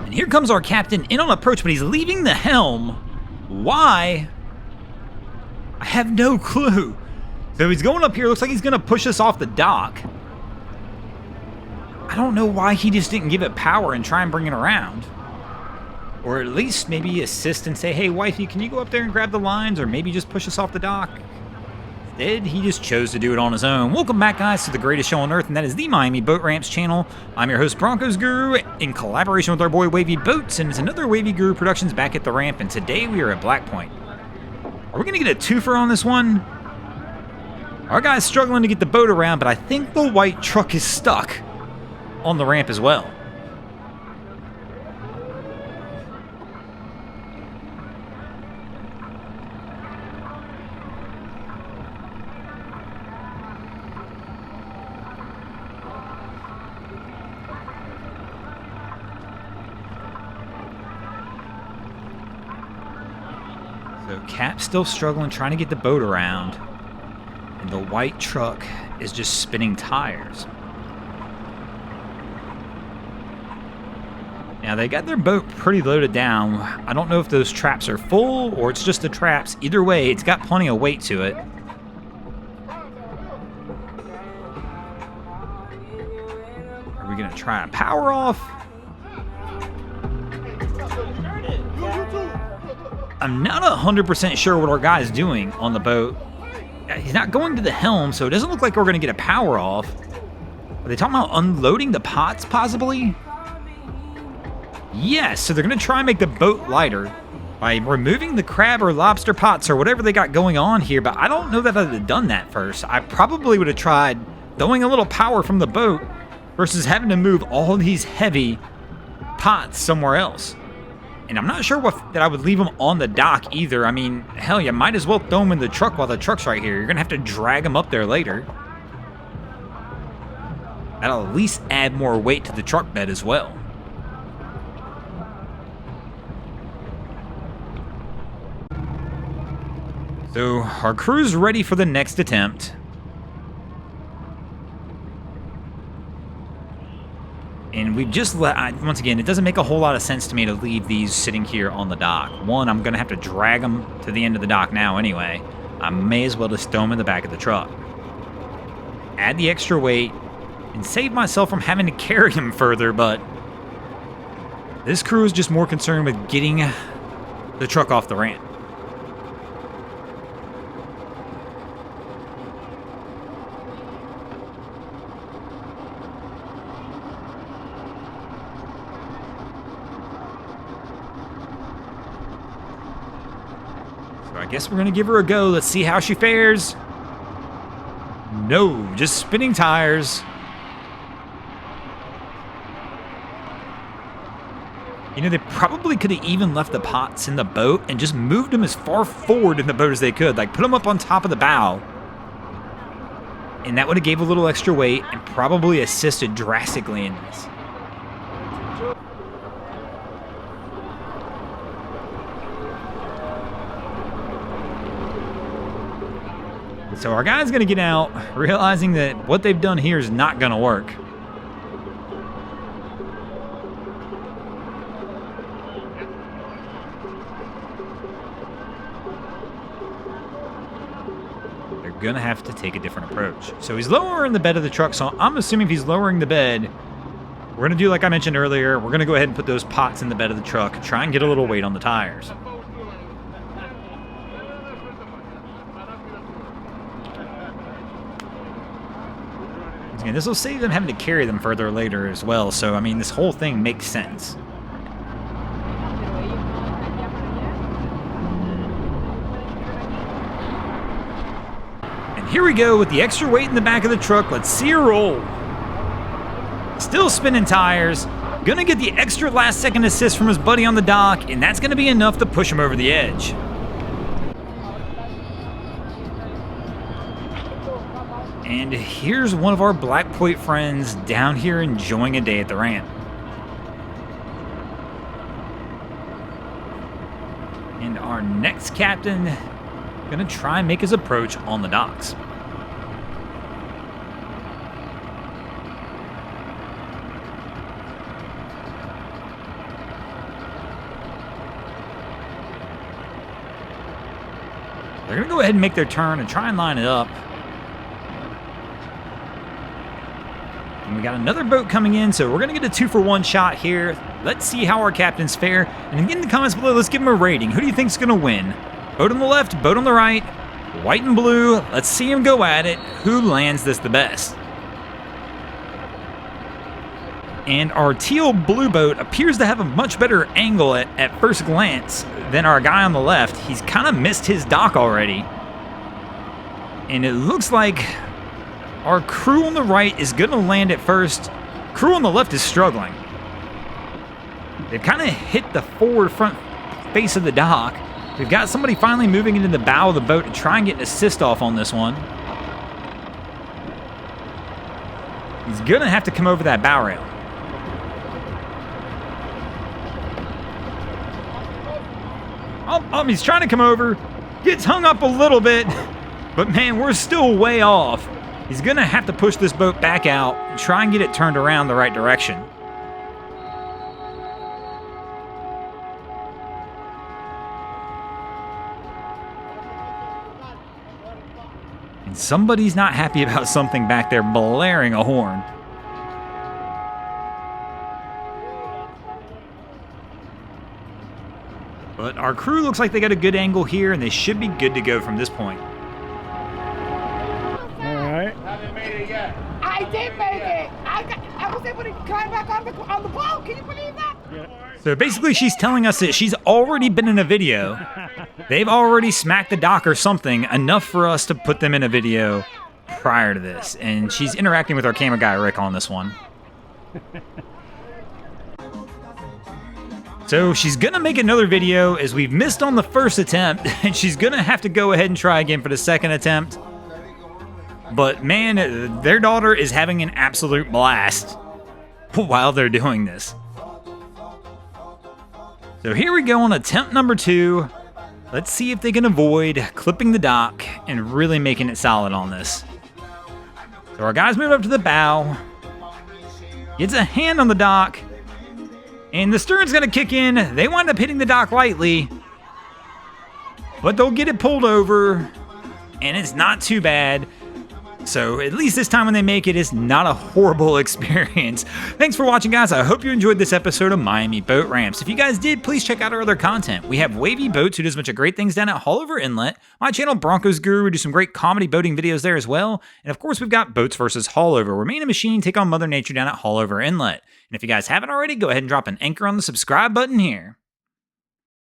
And here comes our captain in on approach, but he's leaving the helm. Why? I have no clue. So he's going up here. Looks like he's going to push us off the dock. I don't know why he just didn't give it power and try and bring it around. Or at least maybe assist and say, hey, wifey, can you go up there and grab the lines? Or maybe just push us off the dock. Instead, he just chose to do it on his own. Welcome back, guys, to the greatest show on earth, and that is the Miami Boat Ramps channel. I'm your host, Broncos Guru, in collaboration with our boy Wavy Boats, and it's another Wavy Guru Productions back at the ramp, and today we are at Black Point. Are we going to get a twofer on this one? Our guy's struggling to get the boat around, but I think the white truck is stuck on the ramp as well. So Cap's still struggling, trying to get the boat around, and the white truck is just spinning tires. Now, they got their boat pretty loaded down. I don't know if those traps are full or it's just the traps. Either way, it's got plenty of weight to it. Are we going to try a power off? I'm not 100% sure what our guy is doing on the boat. He's not going to the helm, so it doesn't look like we're going to get a power off. Are they talking about unloading the pots, possibly? Yes, so they're going to try and make the boat lighter by removing the crab or lobster pots or whatever they got going on here, but I don't know that I'd have done that first. I probably would have tried throwing a little power from the boat versus having to move all these heavy pots somewhere else. And I'm not sure that I would leave them on the dock either. I mean, hell, you might as well throw them in the truck while the truck's right here. You're going to have to drag them up there later. That'll at least add more weight to the truck bed as well. So our crew's ready for the next attempt. And we've just once again, it doesn't make a whole lot of sense to me to leave these sitting here on the dock. One, I'm going to have to drag them to the end of the dock now anyway. I may as well just throw them in the back of the truck. Add the extra weight and save myself from having to carry them further, but this crew is just more concerned with getting the truck off the ramp. I guess we're going to give her a go. Let's see how she fares. No, just spinning tires. You know, they probably could have even left the pots in the boat and just moved them as far forward in the boat as they could. Like, put them up on top of the bow. And that would have gave a little extra weight and probably assisted drastically in this. So our guy's going to get out, realizing that what they've done here is not going to work. They're going to have to take a different approach. So he's lowering the bed of the truck, so I'm assuming if he's lowering the bed, we're going to do like I mentioned earlier. We're going to go ahead and put those pots in the bed of the truck and try and get a little weight on the tires. And this will save them having to carry them further later as well. So, I mean, this whole thing makes sense. And here we go with the extra weight in the back of the truck. Let's see her roll. Still spinning tires. Gonna get the extra last second assist from his buddy on the dock, and that's gonna be enough to push him over the edge. And here's one of our Black Point friends down here enjoying a day at the ramp. And our next captain gonna try and make his approach on the docks. They're going to go ahead and make their turn and try and line it up. And we got another boat coming in, so we're going to get a 2-for-1 shot here. Let's see how our captains fare. And again, in the comments below, let's give them a rating. Who do you think's going to win? Boat on the left, boat on the right, white and blue. Let's see them go at it. Who lands this the best? And our teal blue boat appears to have a much better angle at first glance than our guy on the left. He's kind of missed his dock already. And it looks like our crew on the right is going to land it first. Crew on the left is struggling. They've kind of hit the forward front face of the dock. We've got somebody finally moving into the bow of the boat to try and get an assist off on this one. He's going to have to come over that bow rail. Oh, he's trying to come over. Gets hung up a little bit. But man, we're still way off. He's going to have to push this boat back out and try and get it turned around the right direction. And somebody's not happy about something back there blaring a horn. But our crew looks like they got a good angle here, and they should be good to go from this point. Haven't made it yet. I did make it. I was able to climb back on the boat. Can you believe that? Yeah. So basically she's telling us that she's already been in a video. They've already smacked the dock or something, enough for us to put them in a video prior to this. And she's interacting with our camera guy, Rick, on this one. So she's going to make another video as we've missed on the first attempt, and she's going to have to go ahead and try again for the second attempt. But man, their daughter is having an absolute blast while they're doing this. So here we go on attempt number 2. Let's see if they can avoid clipping the dock and really making it solid on this. So our guys move up to the bow. Gets a hand on the dock. And the stern's going to kick in. They wind up hitting the dock lightly. But they'll get it pulled over. And it's not too bad. So at least this time when they make it, it's not a horrible experience. Thanks for watching, guys. I hope you enjoyed this episode of Miami Boat Ramps. If you guys did, please check out our other content. We have Wavy Boats, who does a bunch of great things down at Haulover Inlet. My channel, Broncos Guru, we do some great comedy boating videos there as well. And of course, we've got Boats vs. Haulover, where me and a machine take on Mother Nature down at Haulover Inlet. And if you guys haven't already, go ahead and drop an anchor on the subscribe button here.